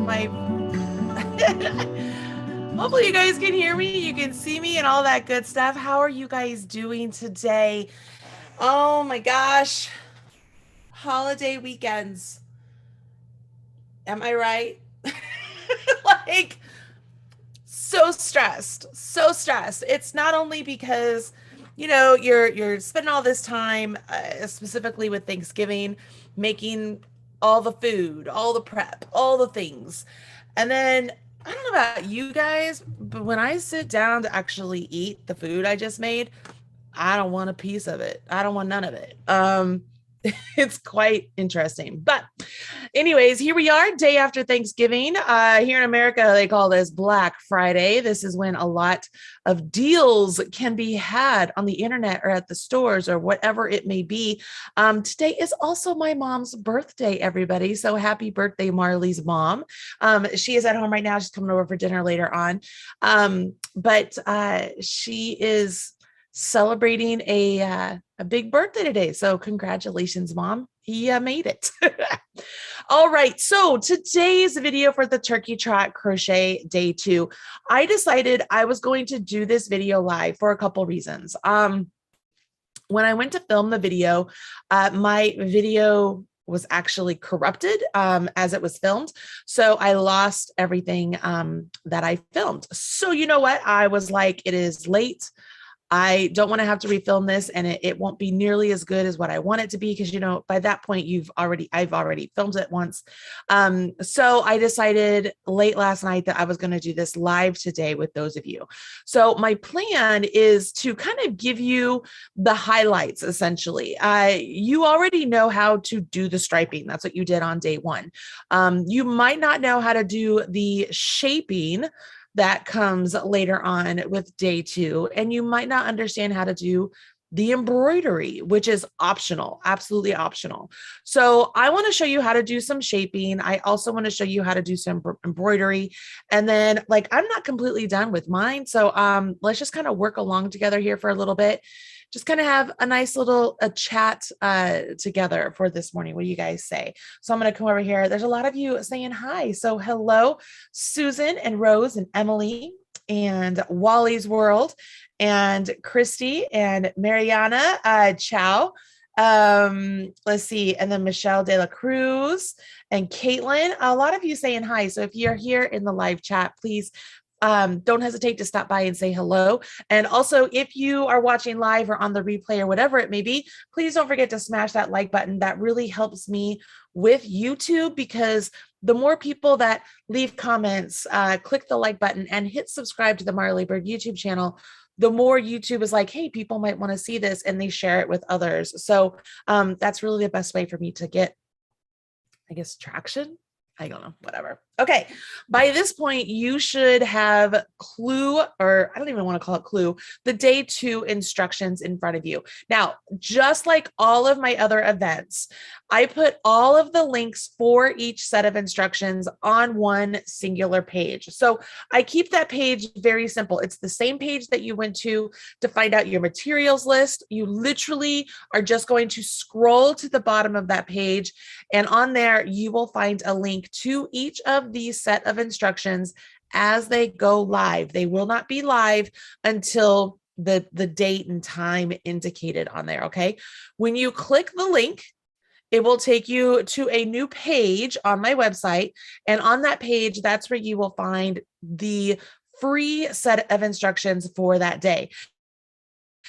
my hopefully you guys can hear me, you can see me and all that good stuff. How are you guys doing today? Oh my gosh. Holiday weekends. Am I right? Like, so stressed, so stressed. It's not only because, you're spending all this time, specifically with Thanksgiving, making all the food, all the prep, all the things. And then I don't know about you guys, but when I sit down to actually eat the food I just made, I don't want a piece of it. I don't want none of it. It's quite interesting. But anyways, here we are, day after Thanksgiving. Here in America, they call this Black Friday. This is when a lot of deals can be had on the internet or at the stores or whatever it may be. Today is also my mom's birthday, everybody. So happy birthday, Marley's mom. She is at home right now. She's coming over for dinner later on. But she is celebrating a big birthday today. So congratulations, Mom. He made it. All right. So today's video for the Turkey Trot Crochet Day 2, I decided I was going to do this video live for a couple reasons. When I went to film the video, my video was actually corrupted as it was filmed. So I lost everything that I filmed. So you know what? I was like, it is late. I don't want to have to refilm this, and it won't be nearly as good as what I want it to be, because by that point I've already filmed it once. So I decided late last night that I was going to do this live today with those of you. So my plan is to kind of give you the highlights. Essentially, you already know how to do the striping. That's what you did on day 1. You might not know how to do the shaping that comes later on with day 2. And you might not understand how to do the embroidery, which is optional, absolutely optional. So I want to show you how to do some shaping. I also want to show you how to do some embroidery. And then I'm not completely done with mine. So let's just kind of work along together here for a little bit. Just kind of have a nice little chat together for this morning. What do you guys say? So I'm going to come over here. There's a lot of you saying hi. So hello, Susan and Rose and Emily and Wally's World and Christy and Mariana. Ciao. Let's see. And then Michelle De La Cruz and Caitlin. A lot of you saying hi. So if you're here in the live chat, please don't hesitate to stop by and say hello. And also, if you are watching live or on the replay or whatever it may be, please don't forget to smash that like button. That really helps me with YouTube, because the more people that leave comments, click the like button and hit subscribe to the Marley Bird YouTube channel, the more YouTube is like, hey, people might want to see this, and they share it with others. So that's really the best way for me to get, I guess, traction. I don't know, whatever. Okay. By this point, you should have clue, or I don't even want to call it clue, the day 2 instructions in front of you. Now, just like all of my other events, I put all of the links for each set of instructions on one singular page. So I keep that page very simple. It's the same page that you went to find out your materials list. You literally are just going to scroll to the bottom of that page, and on there, you will find a link to each of these set of instructions as they go live. They will not be live until the date and time indicated on there. Okay. When you click the link, it will take you to a new page on my website. And on that page, that's where you will find the free set of instructions for that day.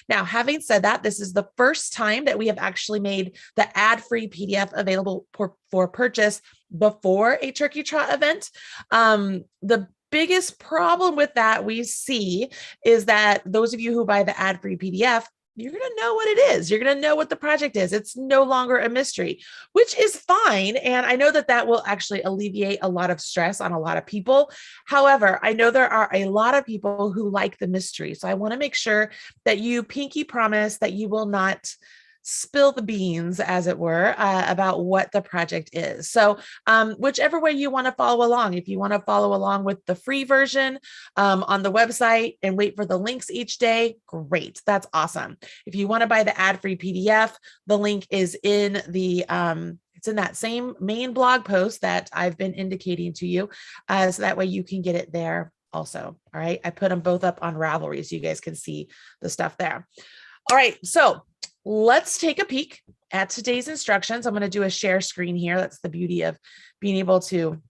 Now, having said that, this is the first time that we have actually made the ad-free PDF available for purchase before a Turkey Trot event. The biggest problem with that we see is that those of you who buy the ad-free PDF, you're going to know what it is. You're going to know what the project is. It's no longer a mystery, which is fine. And I know that that will actually alleviate a lot of stress on a lot of people. However, I know there are a lot of people who like the mystery. So I want to make sure that you pinky promise that you will not spill the beans, as it were, about what the project is. So whichever way you want to follow along, if you want to follow along with the free version on the website and wait for the links each day, great. That's awesome. If you want to buy the ad-free PDF, the link is in the it's in that same main blog post that I've been indicating to you, so that way you can get it there also. All right. I put them both up on Ravelry so you guys can see the stuff there. All right. So let's take a peek at today's instructions. I'm going to do a share screen here. That's the beauty of being able to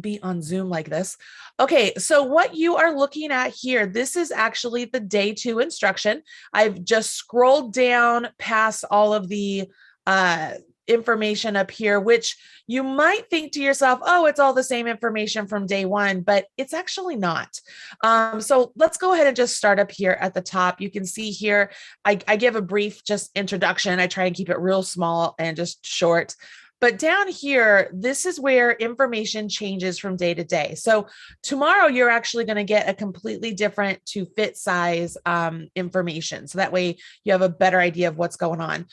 be on Zoom like this. Okay, so what you are looking at here, this is actually the day 2 instruction. I've just scrolled down past all of the information up here, which you might think to yourself, oh, it's all the same information from day 1, but it's actually not. So let's go ahead and just start up here at the top. You can see here, I give a brief just introduction. I try and keep it real small and just short. But down here, this is where information changes from day to day. So tomorrow, you're actually going to get a completely different to fit size information. So that way you have a better idea of what's going on.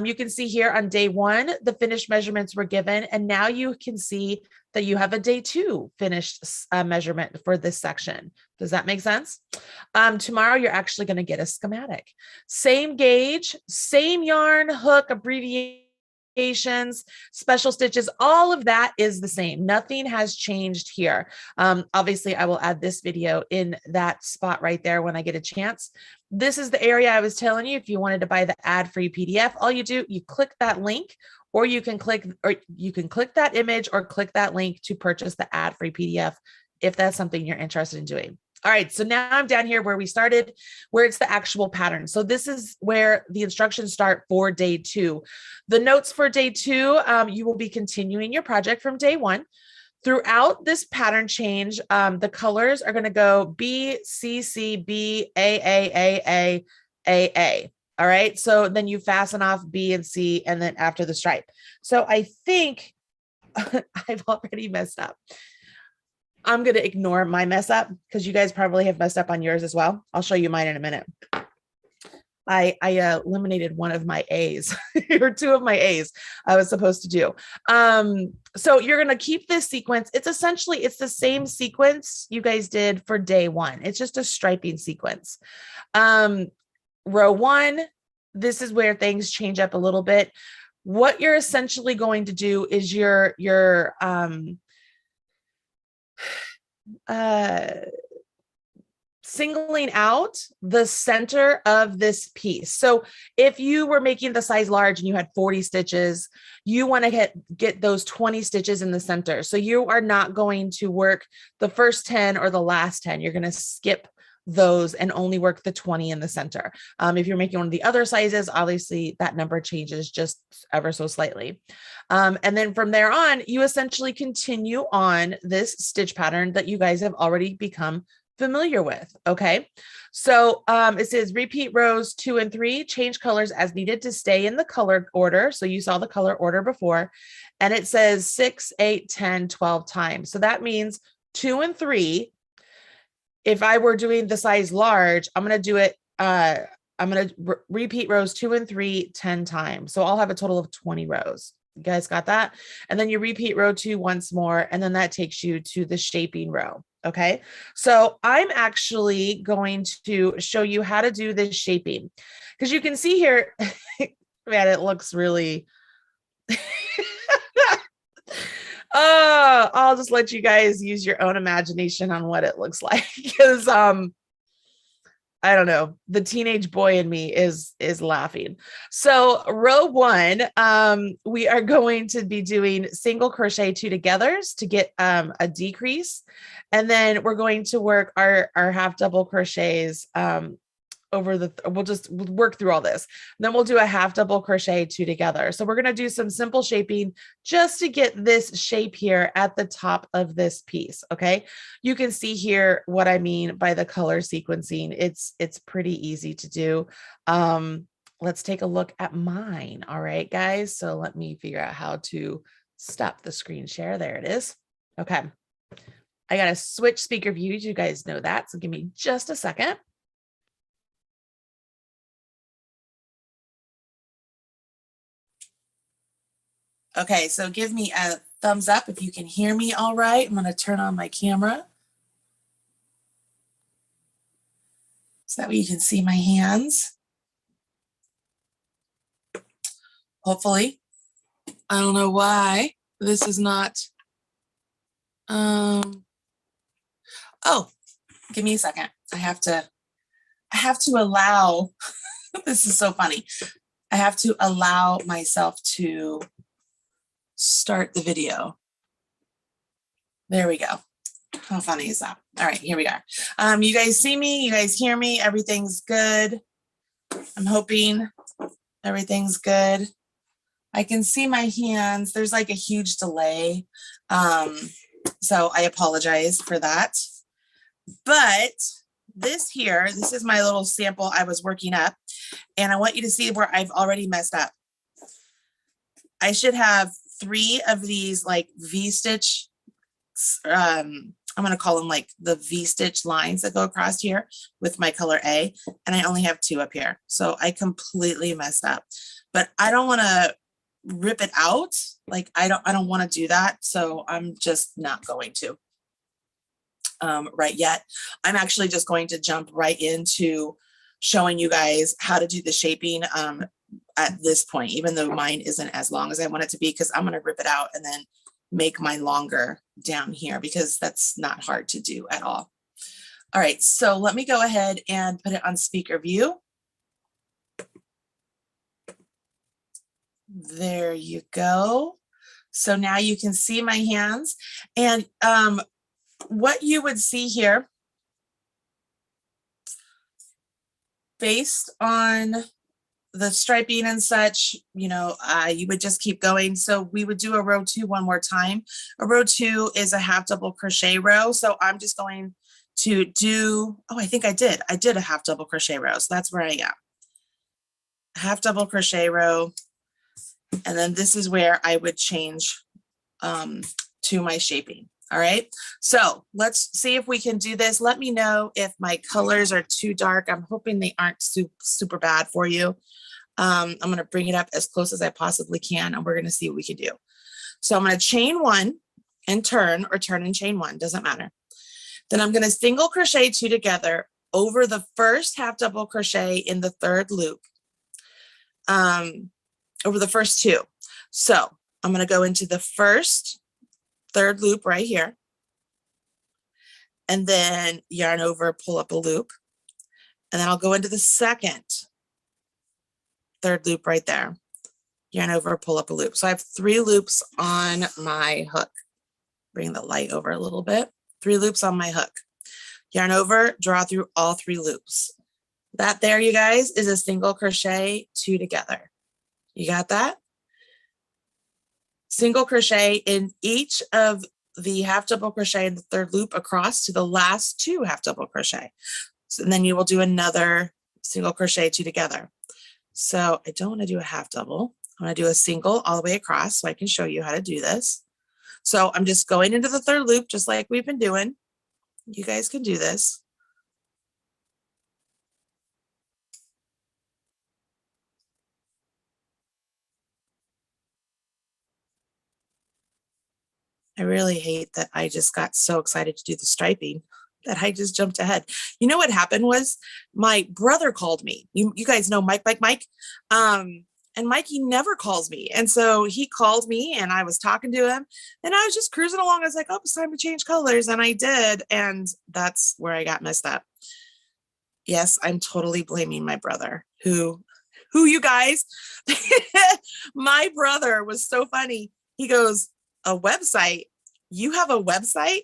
You can see here on day 1, the finished measurements were given. And now you can see that you have a day 2 finished measurement for this section. Does that make sense? Tomorrow, you're actually going to get a schematic. Same gauge, same yarn, hook, abbreviation, special stitches, all of that is the same. Nothing has changed here. Obviously, I will add this video in that spot right there when I get a chance. This is the area I was telling you. If you wanted to buy the ad-free PDF, all you do, you click that link, or you can click that image or click that link to purchase the ad-free PDF if that's something you're interested in doing. All right, so now I'm down here where we started, where it's the actual pattern. So this is where the instructions start for day 2. The notes for day 2, you will be continuing your project from day 1. Throughout this pattern change, the colors are going to go B, C, C, B, A, A, A, A, A, A. All right, so then you fasten off B and C, and then after the stripe. So I think I've already messed up. I'm going to ignore my mess up because you guys probably have messed up on yours as well. I'll show you mine in a minute. I eliminated one of my A's or 2 of my A's I was supposed to do. So you're going to keep this sequence. It's the same sequence you guys did for day 1. It's just a striping sequence. Row 1, this is where things change up a little bit. What you're essentially going to do is you're singling out the center of this piece. So if you were making the size large and you had 40 stitches, you want to get those 20 stitches in the center. So you are not going to work the first 10 or the last 10. You're going to skip those and only work the 20 in the center. If you're making one of the other sizes, obviously that number changes just ever so slightly. And then from there on, you essentially continue on this stitch pattern that you guys have already become familiar with. Okay. So it says repeat rows 2 and 3, change colors as needed to stay in the color order. So you saw the color order before, and it says 6, 8, 10, 12 times. So that means 2 and 3. If I were doing the size large, I'm going to do it. I'm going to repeat rows 2 and 3 10 times. So I'll have a total of 20 rows. You guys got that? And then you repeat row 2 once more, and then that takes you to the shaping row. Okay. So I'm actually going to show you how to do this shaping, because you can see here, man, it looks really, I'll just let you guys use your own imagination on what it looks like, because I don't know, the teenage boy in me is laughing. So row 1, we are going to be doing single crochet 2 togethers to get a decrease, and then we're going to work our half double crochets we'll work through all this. Then we'll do a half double crochet 2 together. So we're going to do some simple shaping just to get this shape here at the top of this piece. Okay. You can see here what I mean by the color sequencing. It's pretty easy to do. Let's take a look at mine. All right, guys. So let me figure out how to stop the screen share. There it is. Okay. I got to switch speaker views. You guys know that. So give me just a second. Okay, so give me a thumbs up if you can hear me all right. I'm going to turn on my camera so that way you can see my hands. Hopefully. I don't know why this is not. Oh, give me a second. I have to allow This is so funny. I have to allow myself to start the video. There we go. How funny is that? All right, here we are. You guys see me? You guys hear me? Everything's good. I'm hoping everything's good. I can see my hands. There's like a huge delay. So I apologize for that. But this here, this is my little sample I was working up. And I want you to see where I've already messed up. I should have 3 of these like V-stitch, I'm going to call them like the V-stitch lines that go across here with my color A. And I only have 2 up here. So I completely messed up. But I don't want to rip it out. Like I don't want to do that. So I'm just not going to right yet. I'm actually just going to jump right into showing you guys how to do the shaping at this point, even though mine isn't as long as I want it to be, because I'm going to rip it out and then make mine longer down here, because that's not hard to do at all. All right, so let me go ahead and put it on speaker view. There you go. So now you can see my hands, and what you would see here, based on the striping and such, you know, you would just keep going. So we would do a row 2 one more time. A row 2 is a half double crochet row. So I'm just going to do, oh, I think I did a half double crochet row. So that's where I am. Half double crochet row. And then this is where I would change to my shaping. All right, so let's see if we can do this. Let me know if my colors are too dark. I'm hoping they aren't super bad for you. I'm going to bring it up as close as I possibly can, and we're going to see what we can do. So I'm going to chain 1 and turn, or turn and chain 1, doesn't matter. Then I'm going to single crochet 2 together over the first half double crochet in the 3rd loop, over the first 2. So I'm going to go into the first 3rd loop right here, and then yarn over, pull up a loop, and then I'll go into the second 3rd loop right there, yarn over, pull up a loop. So I have 3 loops on my hook. Bring the light over a little bit. 3 loops on my hook. Yarn over, draw through all 3 loops. That there, you guys, is a single crochet 2 together. You got that? Single crochet in each of the half double crochet in the 3rd loop across to the last 2 half double crochet. So, and then you will do another single crochet 2 together. So I don't want to do a half double. I'm going to do a single all the way across so I can show you how to do this. So I'm just going into the 3rd loop just like we've been doing. You guys can do this. I really hate that I just got so excited to do the striping that I just jumped ahead. You know what happened was my brother called me. You guys know Mike. And Mikey never calls me. And so he called me and I was talking to him and I was just cruising along. I was like, oh, it's time to change colors. And I did. And that's where I got messed up. Yes, I'm totally blaming my brother, who you guys, my brother was so funny. He goes, a website? You have a website?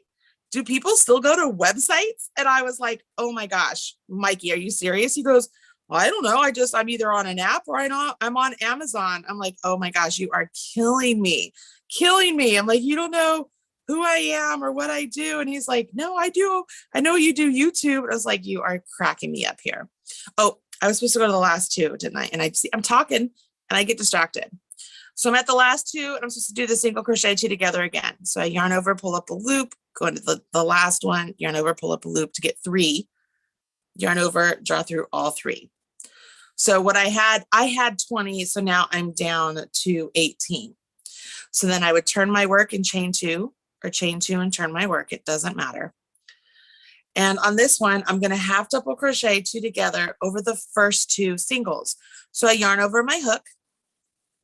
Do people still go to websites? And I was like, oh my gosh, Mikey, are you serious? He goes, well, I don't know. I'm either on an app or I'm on Amazon. I'm like, oh my gosh, you are killing me. I'm like, you don't know who I am or what I do. And he's like, no, I do. I know you do YouTube. And I was like, you are cracking me up here. Oh, I was supposed to go to the last 2, didn't I? And I'm talking and I get distracted. So I'm at the last 2 and I'm supposed to do the single crochet 2 together again. So I yarn over, pull up a loop, go into the last one, yarn over, pull up a loop to get 3, yarn over, draw through all 3. So what I had 20. So now I'm down to 18. So then I would turn my work and chain 2, or chain 2 and turn my work. It doesn't matter. And on this one, I'm going to half double crochet 2 together over the first 2 singles. So I yarn over my hook,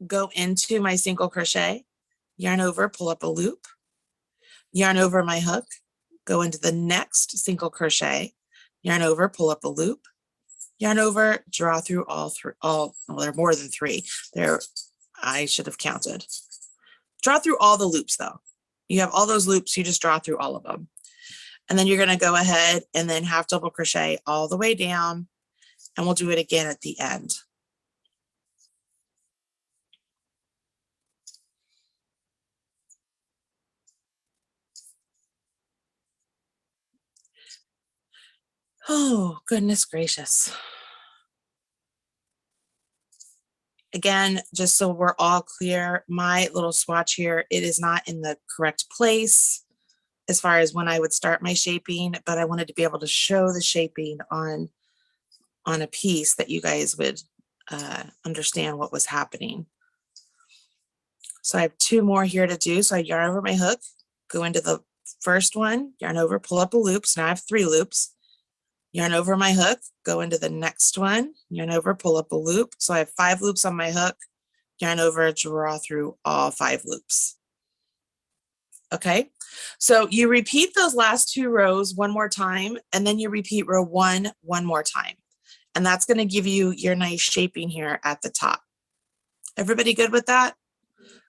go into my single crochet, yarn over, pull up a loop, yarn over my hook, go into the next single crochet, yarn over, pull up a loop, yarn over, draw through all three, well, there are more than three. I should have counted. Draw through all the loops though. You have all those loops, you just draw through all of them. And then you're gonna go ahead and then half double crochet all the way down, and we'll do it again at the end. Oh, goodness gracious. Again, just so we're all clear, my little swatch here, it is not in the correct place as far as when I would start my shaping, but I wanted to be able to show the shaping on a piece that you guys would understand what was happening. So I have two more here to do. So I yarn over my hook, go into the first one, yarn over, pull up a loop. So now I have 3 loops. Yarn over my hook, go into the next one, yarn over, pull up a loop. So I have 5 loops on my hook, yarn over, draw through all 5 loops. Okay, so you repeat those last 2 rows one more time, and then you repeat row 1 one more time. And that's going to give you your nice shaping here at the top. Everybody good with that?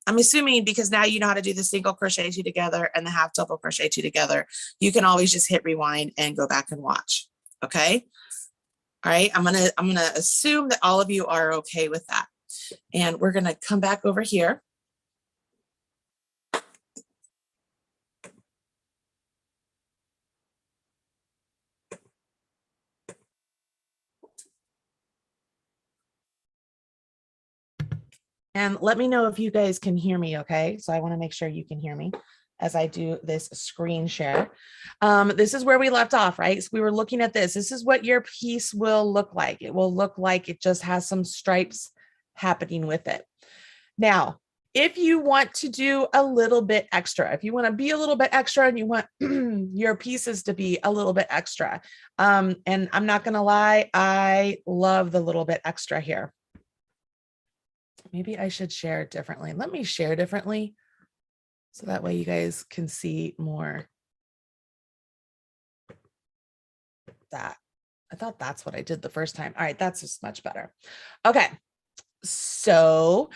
I'm assuming because now you know how to do the single crochet 2 together and the half double crochet 2 together, you can always just hit rewind and go back and watch. Okay. All right. I'm gonna assume that all of you are okay with that. And we're gonna come back over here. And let me know if you guys can hear me, okay? So I want to make sure you can hear me as I do this screen share. This is where we left off, right? So we were looking at this. This is what your piece will look like. It will look like it just has some stripes happening with it. Now, if you want to do a little bit extra, if you want to be a little bit extra and you want your pieces to be a little bit extra, and I'm not going to lie, I love the little bit extra here. Maybe I should share it differently. Let me share differently so that way you guys can see more. That I thought that's what I did the first time. All right, that's just much better. Okay, so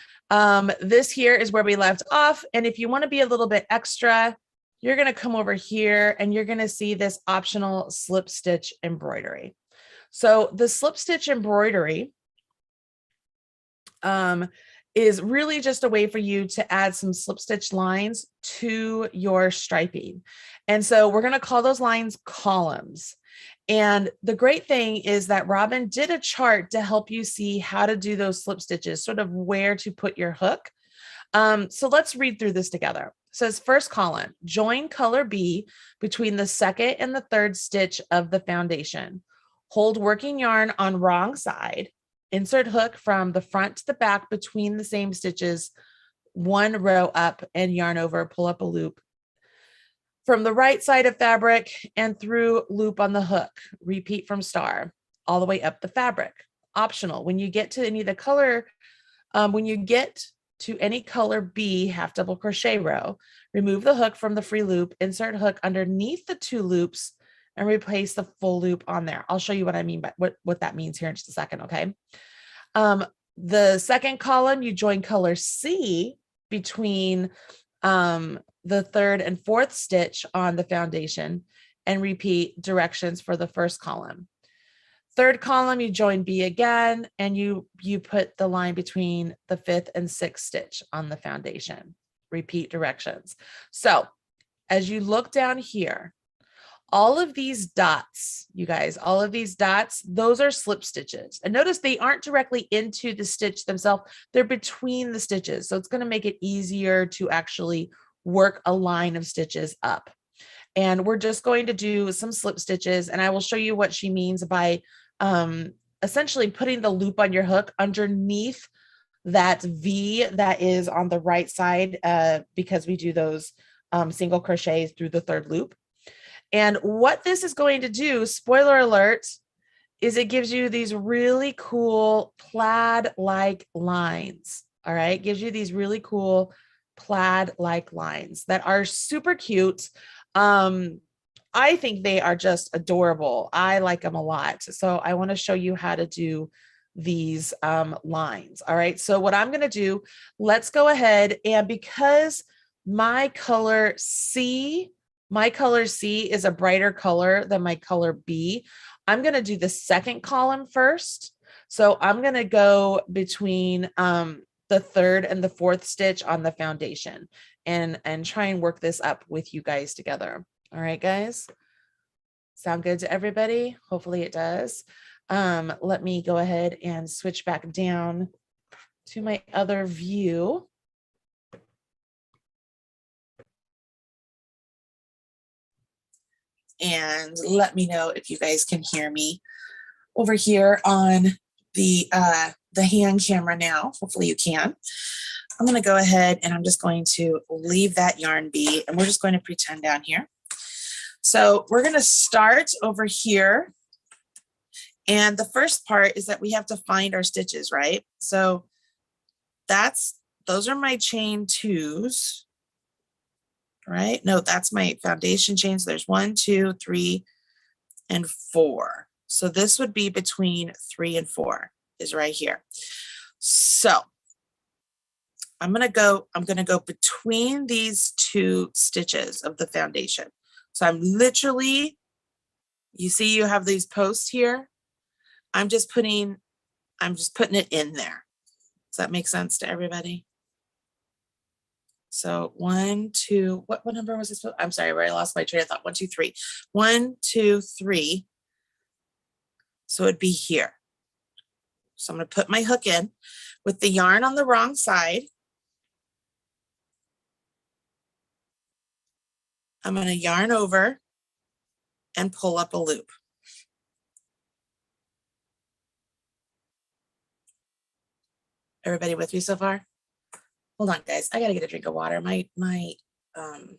this here is where we left off. And if you want to be a little bit extra, you're going to come over here and you're going to see this optional slip stitch embroidery. So the slip stitch embroidery is really just a way for you to add some slip stitch lines to your striping. And so we're going to call those lines columns. And the great thing is that Robin did a chart to help you see how to do those slip stitches, sort of where to put your hook. So let's read through this together. It says first column, join color B between the second and the third stitch of the foundation. Hold working yarn on wrong side. Insert hook from the front to the back between the same stitches, 1 row up, and yarn over, pull up a loop from the right side of fabric and through loop on the hook. Repeat from star all the way up the fabric. Optional. When you get to any of the color, when you get to any color B half double crochet row, remove the hook from the free loop, insert hook underneath the 2 loops, and replace the full loop on there. I'll show you what I mean by what that means here in just a second, okay? The second column, you join color C between the third and fourth stitch on the foundation and repeat directions for the first column. Third column, you join B again, and you put the line between the 5th and 6th stitch on the foundation. Repeat directions. So as you look down here, all of these dots, you guys, all of these dots, those are slip stitches. And notice they aren't directly into the stitch themselves. They're between the stitches. So it's going to make it easier to actually work a line of stitches up. And we're just going to do some slip stitches, and I will show you what she means by essentially putting the loop on your hook underneath that V that is on the right side, because we do those single crochets through the third loop. And what this is going to do, spoiler alert, is it gives you these really cool plaid-like lines. All right, gives you these really cool plaid-like lines that are super cute. I think they are just adorable. I like them a lot. So I want to show you how to do these lines. All right. So what I'm going to do, let's go ahead, and because my color C is a brighter color than my color B, I'm going to do the second column first. So I'm going to go between the third and the fourth stitch on the foundation and try and work this up with you guys together. All right, guys. Sound good to everybody? Hopefully it does. Let me go ahead and switch back down to my other view. And let me know if you guys can hear me over here on the hand camera now. Hopefully you can. I'm going to go ahead and I'm just going to leave that yarn be, and we're just going to pretend down here. So we're going to start over here. And the first part is that we have to find our stitches, right? So those are my chain twos, right? No, that's my foundation chains. There's 1, 2, 3, and 4. So this would be between 3 and 4 is right here. So I'm going to go between these two stitches of the foundation. So I'm literally, you see you have these posts here. I'm just putting it in there. Does that make sense to everybody? So 1, 2, what number was this? I'm sorry, I lost my train of thought. 1, 2, 3. 1, 2, 3. So it'd be here. So I'm going to put my hook in with the yarn on the wrong side. I'm going to yarn over and pull up a loop. Everybody with me so far? Hold on, guys. I got to get a drink of water. Hold on.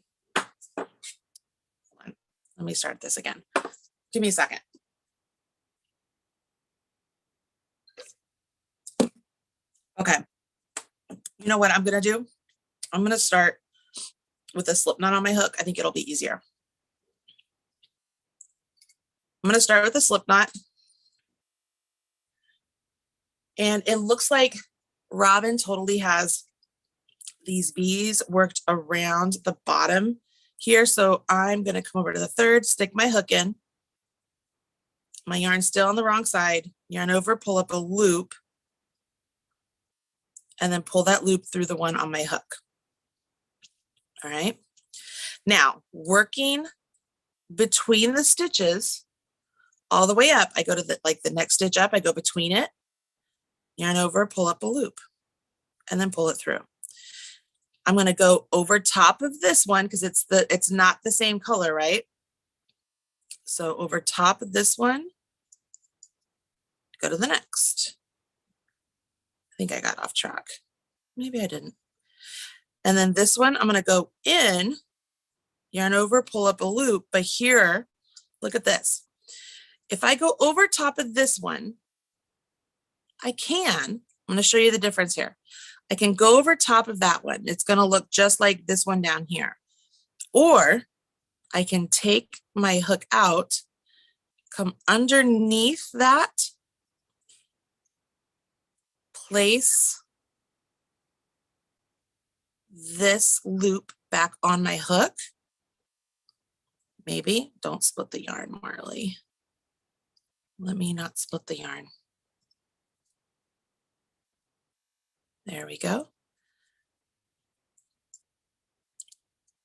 Let me start this again. Give me a second. Okay. You know what I'm going to do? I'm going to start with a slip knot on my hook. I think it'll be easier. I'm going to start with a slip knot. And it looks like Robin totally has these bees worked around the bottom here. So I'm going to come over to the third, stick my hook in. My yarn's still on the wrong side. Yarn over, pull up a loop, and then pull that loop through the one on my hook. All right. Now, working between the stitches all the way up, I go to the next stitch up, I go between it, yarn over, pull up a loop, and then pull it through. I'm going to go over top of this one because it's not the same color, right? So over top of this one, go to the next. I think I got off track. Maybe I didn't. And then this one, I'm going to go in, yarn over, pull up a loop. But here, look at this. If I go over top of this one, I'm going to show you the difference here. I can go over top of that one. It's going to look just like this one down here. Or I can take my hook out, come underneath that, place this loop back on my hook. Maybe don't split the yarn, Marley. Let me not split the yarn. There we go.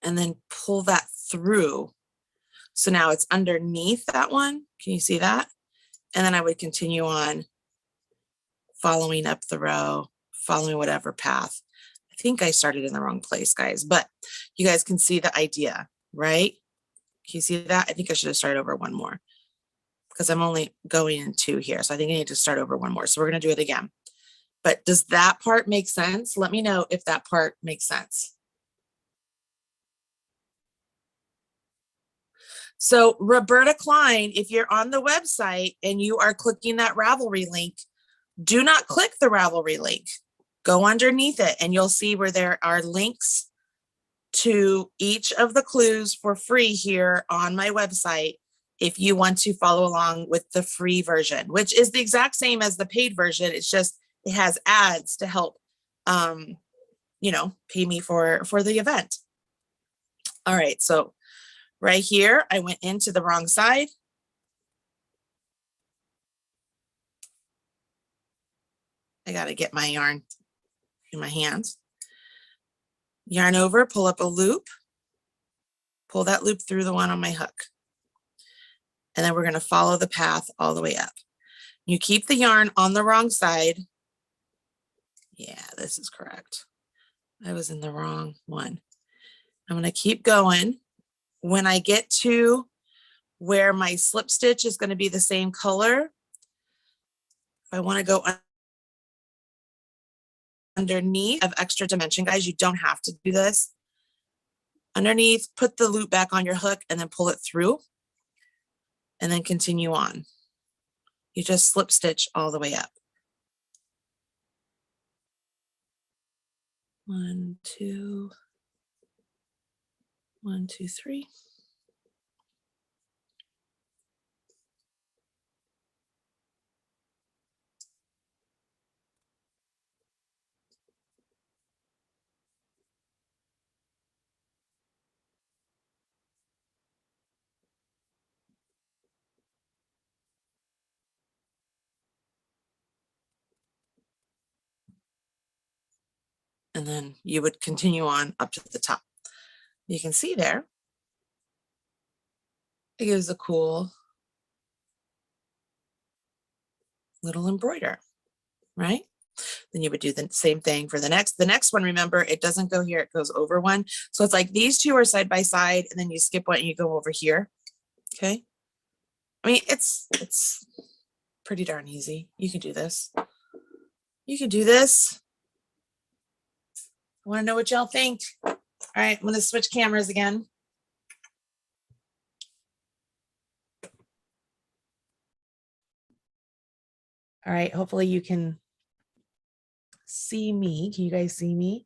And then pull that through. So now it's underneath that one. Can you see that? And then I would continue on following up the row, following whatever path. I think I started in the wrong place, guys, but you guys can see the idea, right? Can you see that? I think I should have started over one more because I'm only going in 2 here. So I think I need to start over one more. So we're going to do it again. But does that part make sense? Let me know if that part makes sense. So Roberta Klein, if you're on the website and you are clicking that Ravelry link, do not click the Ravelry link. Go underneath it and you'll see where there are links to each of the clues for free here on my website if you want to follow along with the free version, which is the exact same as the paid version. It's just, it has ads to help, you know, pay me for the event. All right, so right here, I went into the wrong side. I got to get my yarn in my hands. Yarn over, pull up a loop, pull that loop through the one on my hook. And then we're going to follow the path all the way up. You keep the yarn on the wrong side. Yeah, this is correct. I was in the wrong one. I'm going to keep going. When I get to where my slip stitch is going to be the same color, if I want to go underneath of extra dimension, guys, you don't have to do this. Underneath, put the loop back on your hook and then pull it through and then continue on. You just slip stitch all the way up. 1, 2, 1, 2, 3. And then you would continue on up to the top. You can see there, it gives a cool little embroider, right? Then you would do the same thing for the next one. Remember, it doesn't go here, it goes over one. So it's like these two are side by side, and then you skip one and you go over here. Okay. I mean, it's pretty darn easy. You can do this. You can do this. I want to know what y'all think. All right, I'm going to switch cameras again. All right, hopefully you can see me. Can you guys see me?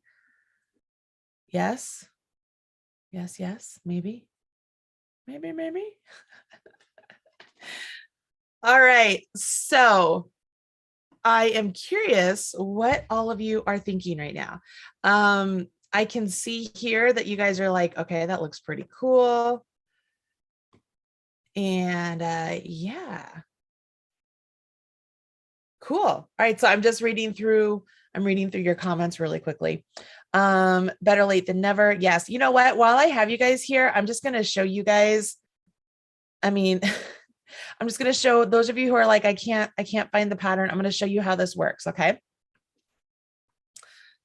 Yes? Yes, yes, maybe. Maybe, maybe. All right, so I am curious what all of you are thinking right now. I can see here that you guys are like, okay, that looks pretty cool. And yeah. Cool. All right, so I'm just reading through, your comments really quickly. Better late than never. Yes. You know what? While I have you guys here, I'm just going to show you guys. I mean, I'm just going to show those of you who are like, I can't find the pattern. I'm going to show you how this works. Okay.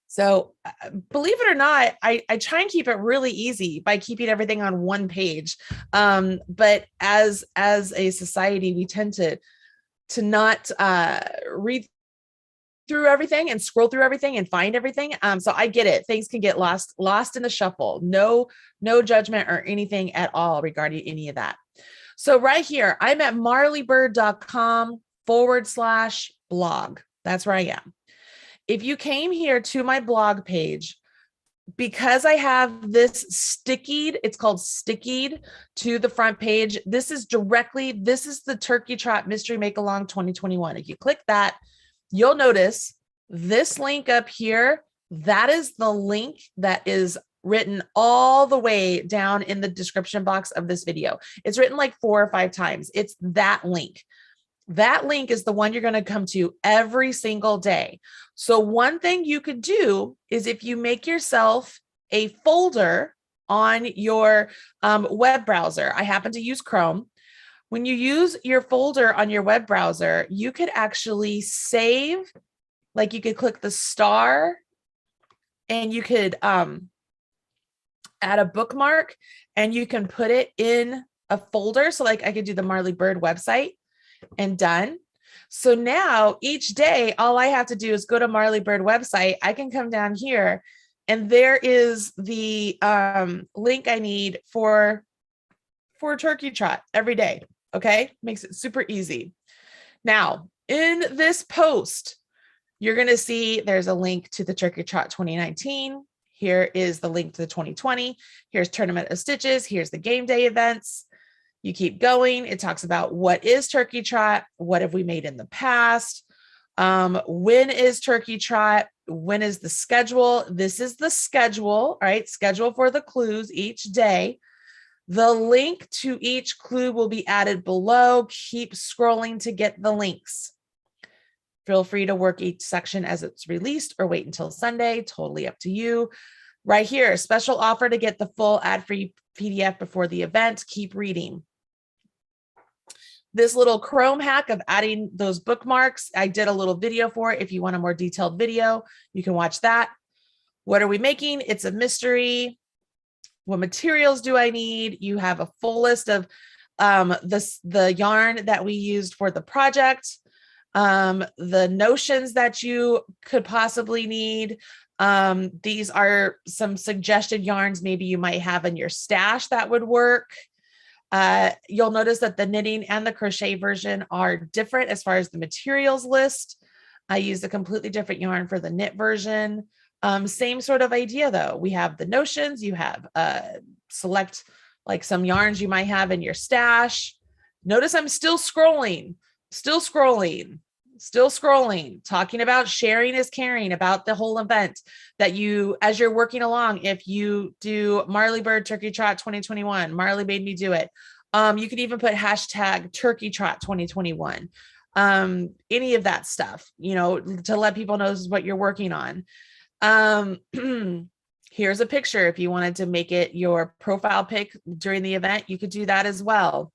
So believe it or not, I try and keep it really easy by keeping everything on one page. But as a society, we tend to not read through everything and scroll through everything and find everything. So I get it. Things can get lost in the shuffle. No judgment or anything at all regarding any of that. So right here, I'm at marleybird.com/blog. That's where I am. If you came here to my blog page, because I have this stickied, it's called stickied to the front page. This is the Turkey Trot Mystery Make Along 2021. If you click that, you'll notice this link up here. That is the link that is written all the way down in the description box of this video. It's written like 4 or 5 times. It's that link. That link is the one you're going to come to every single day. So one thing you could do is if you make yourself a folder on your web browser. I happen to use Chrome. When you use your folder on your web browser, you could actually save, like you could click the star and you could add a bookmark and you can put it in a folder. So like I could do the Marley Bird website and done. So now each day, all I have to do is go to Marley Bird website. I can come down here and there is the link I need for Turkey Trot every day. Okay. Makes it super easy. Now in this post, you're going to see there's a link to the Turkey Trot 2019. Here is the link to the 2020. Here's Tournament of Stitches. Here's the game day events. You keep going. It talks about what is Turkey Trot? What have we made in the past? When is Turkey Trot? When is the schedule? This is the schedule, all right? Schedule for the clues each day. The link to each clue will be added below. Keep scrolling to get the links. Feel free to work each section as it's released or wait until Sunday. Totally up to you. Right here, special offer to get the full ad-free PDF before the event. Keep reading. This little Chrome hack of adding those bookmarks, I did a little video for it. If you want a more detailed video, you can watch that. What are we making? It's a mystery. What materials do I need? You have a full list of the yarn that we used for the project, the notions that you could possibly need. These are some suggested yarns maybe you might have in your stash that would work. You'll notice that the knitting and the crochet version are different as far as the materials list. I used a completely different yarn for the knit version. Same sort of idea though. We have the notions, you have select like some yarns you might have in your stash. Notice I'm still scrolling, talking about sharing is caring, about the whole event that you, as you're working along, if you do Marley Bird Turkey Trot 2021, Marley made me do it. You could even put hashtag Turkey Trot 2021. Any of that stuff, you know, to let people know this is what you're working on. Here's a picture. If you wanted to make it your profile pic during the event, you could do that as well.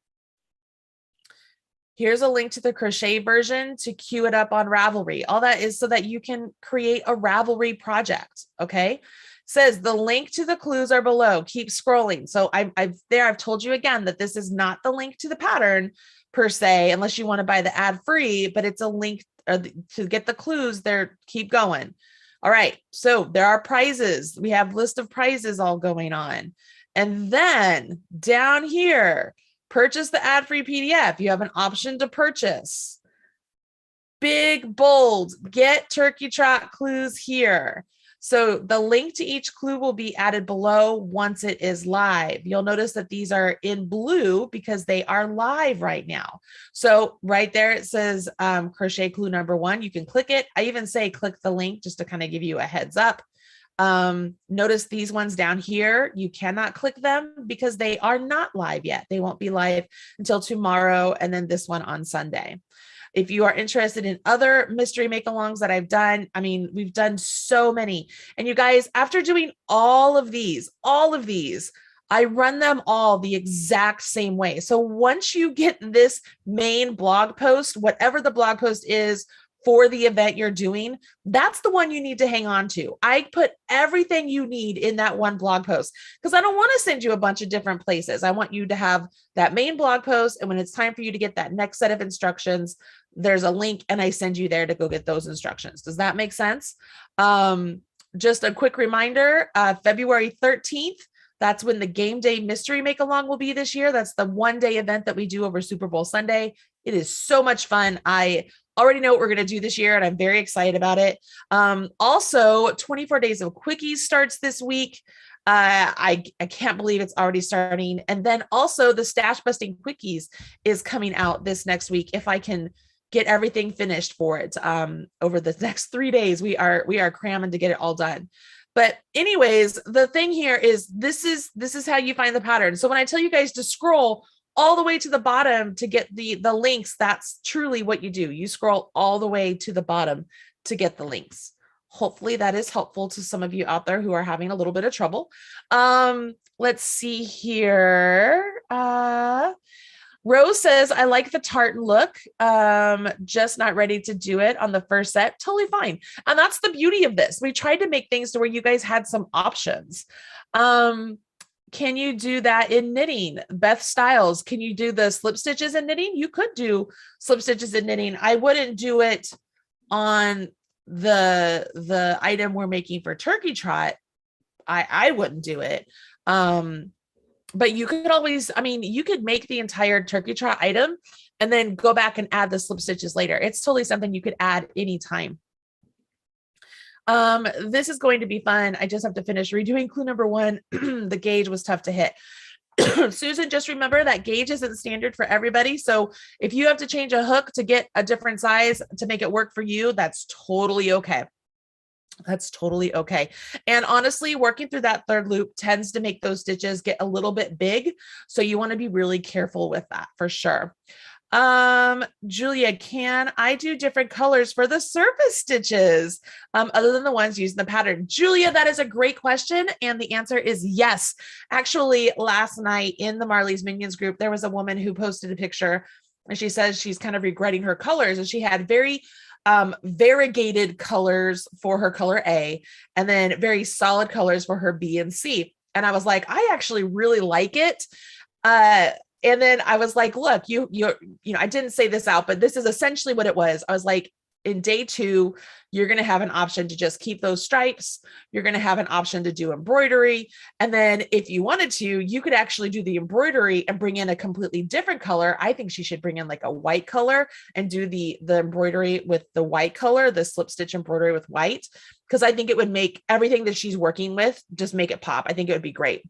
Here's a link to the crochet version to queue it up on Ravelry. All that is so that you can create a Ravelry project. Okay. It says the link to the clues are below. Keep scrolling. So I've told you again that this is not the link to the pattern per se, unless you want to buy the ad free, but it's a link to get the clues there. Keep going. All right. So there are prizes. We have list of prizes all going on. And then down here, purchase the ad-free PDF. You have an option to purchase. Big, bold, get Turkey Trot clues here. So the link to each clue will be added below once it is live. You'll notice that these are in blue because they are live right now. So right there, it says crochet clue number 1. You can click it. I even say click the link just to kind of give you a heads up. Notice these ones down here, you cannot click them because they are not live yet. They won't be live until tomorrow, and then this one on Sunday. If you are interested in other mystery make-alongs that I've done, I mean, we've done so many. And you guys, after doing all of these, I run them all the exact same way. So once you get this main blog post, whatever the blog post is for the event you're doing, that's the one you need to hang on to. I put everything you need in that one blog post because I don't want to send you a bunch of different places. I want you to have that main blog post. And when it's time for you to get that next set of instructions, there's a link and I send you there to go get those instructions. Does that make sense? Just a quick reminder, February 13th, that's when the game day mystery make along will be this year. That's the one-day event that we do over Super Bowl Sunday. It is so much fun. I already know what we're going to do this year and I'm very excited about it. Also, 24 Days of Quickies starts this week. I can't believe it's already starting. And then also the Stash Busting Quickies is coming out this next week. If I can get everything finished for it over the next 3 days, we are cramming to get it all done. But anyways, the thing here is this is how you find the pattern. So when I tell you guys to scroll all the way to the bottom to get the links, that's truly what you do. You scroll all the way to the bottom to get the links. Hopefully that is helpful to some of you out there who are having a little bit of trouble. Let's see here. Rose says, I like the tartan look, just not ready to do it on the first set. Totally fine. And that's the beauty of this. We tried to make things to where you guys had some options. Can you do that in knitting? Beth Styles, can you do the slip stitches in knitting? You could do slip stitches in knitting. I wouldn't do it on the item we're making for Turkey Trot. I wouldn't do it. But you could always, I mean, you could make the entire Turkey Trot item and then go back and add the slip stitches later. It's totally something you could add anytime. This is going to be fun. I just have to finish redoing clue number 1. The gauge was tough to hit. Susan, just remember that gauge isn't standard for everybody. So if you have to change a hook to get a different size to make it work for you, that's totally okay. That's totally okay. And honestly, working through that third loop tends to make those stitches get a little bit big. So you want to be really careful with that for sure. Julia, can I do different colors for the surface stitches other than the ones used in the pattern? Julia, that is a great question. And the answer is yes. Actually, last night in the Marley's Minions group, there was a woman who posted a picture and she says she's kind of regretting her colors, and she had very variegated colors for her color A, and then very solid colors for her B and C. And I was like, I actually really like it. And then I was like, look, you know, I didn't say this out, but this is essentially what it was. I was like, in day 2, you're going to have an option to just keep those stripes. You're going to have an option to do embroidery. And then if you wanted to, you could actually do the embroidery and bring in a completely different color. I think she should bring in like a white color and do the embroidery with the white color, the slip stitch embroidery with white, because I think it would make everything that she's working with, just make it pop. I think it would be great.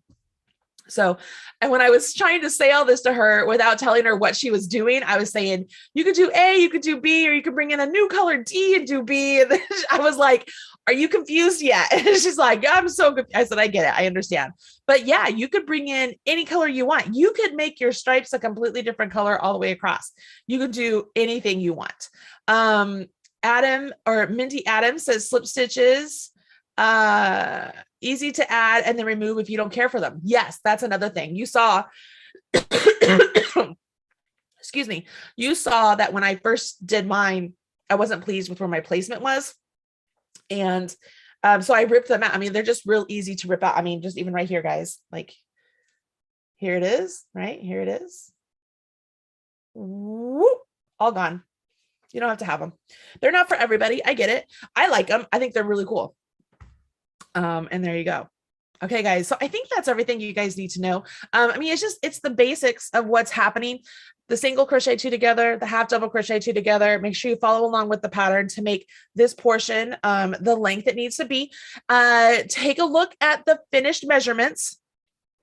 So, and when I was trying to say all this to her without telling her what she was doing, I was saying, you could do A, you could do B, or you could bring in a new color D and do B. And then I was like, are you confused yet? And she's like, yeah, I'm so confused. I said, I get it. I understand. But yeah, you could bring in any color you want. You could make your stripes a completely different color all the way across. You could do anything you want. Adam or Minty Adams says slip stitches, easy to add and then remove if you don't care for them. Yes, that's another thing. You saw, excuse me, you saw that when I first did mine, I wasn't pleased with where my placement was. And so I ripped them out. I mean, they're just real easy to rip out. I mean, just even right here, guys, like here it is, right? Here it is. Whoop, all gone. You don't have to have them. They're not for everybody. I get it. I like them. I think they're really cool. And there you go. Okay, guys. So I think that's everything you guys need to know. I mean, it's the basics of what's happening. The single crochet 2 together, the half double crochet 2 together. Make sure you follow along with the pattern to make this portion the length it needs to be. Take a look at the finished measurements,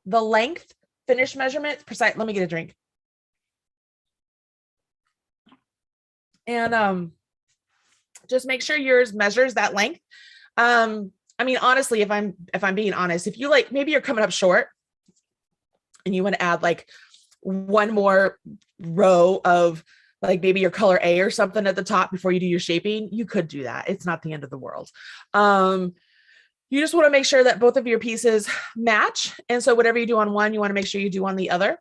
the length, finished measurements, precise. Let me get a drink. And just make sure yours measures that length. I mean, honestly, if I'm being honest, if you like, maybe you're coming up short and you want to add like one more row of like maybe your color A or something at the top before you do your shaping, you could do that. It's not the end of the world. You just want to make sure that both of your pieces match. And so whatever you do on one, you want to make sure you do on the other.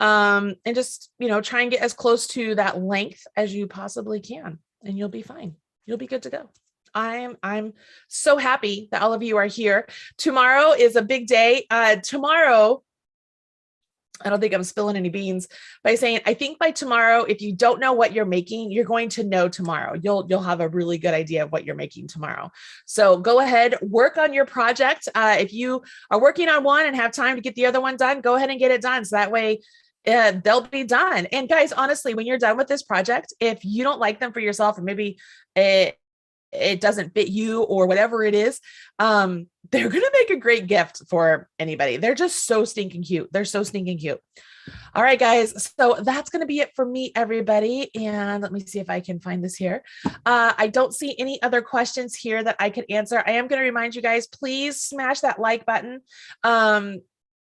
And just, you know, try and get as close to that length as you possibly can, and you'll be fine. You'll be good to go. I'm so happy that all of you are here. Tomorrow is a big day. Tomorrow, I don't think I'm spilling any beans by saying, I think by tomorrow, if you don't know what you're making, you're going to know tomorrow. You'll have a really good idea of what you're making tomorrow. So go ahead, work on your project. If you are working on one and have time to get the other one done, go ahead and get it done. So that way they'll be done. And guys, honestly, when you're done with this project, if you don't like them for yourself, or maybe it doesn't fit you or whatever it is, they're going to make a great gift for anybody. They're just so stinking cute. They're so stinking cute. All right, guys. So that's going to be it for me, everybody. And let me see if I can find this here. I don't see any other questions here that I could answer. I am going to remind you guys, please smash that like button.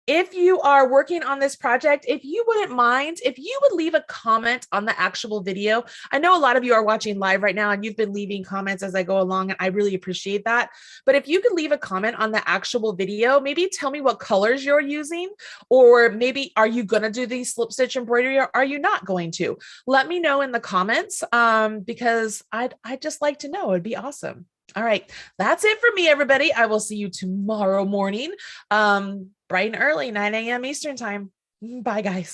If you are working on this project, if you wouldn't mind, if you would leave a comment on the actual video. I know a lot of you are watching live right now and you've been leaving comments as I go along, and I really appreciate that. But if you could leave a comment on the actual video, maybe tell me what colors you're using, or maybe are you going to do the slip stitch embroidery or are you not going to? Let me know in the comments because I'd just like to know. It'd be awesome. All right, that's it for me, everybody. I will see you tomorrow morning, bright and early, 9 a.m. Eastern time. Bye, guys.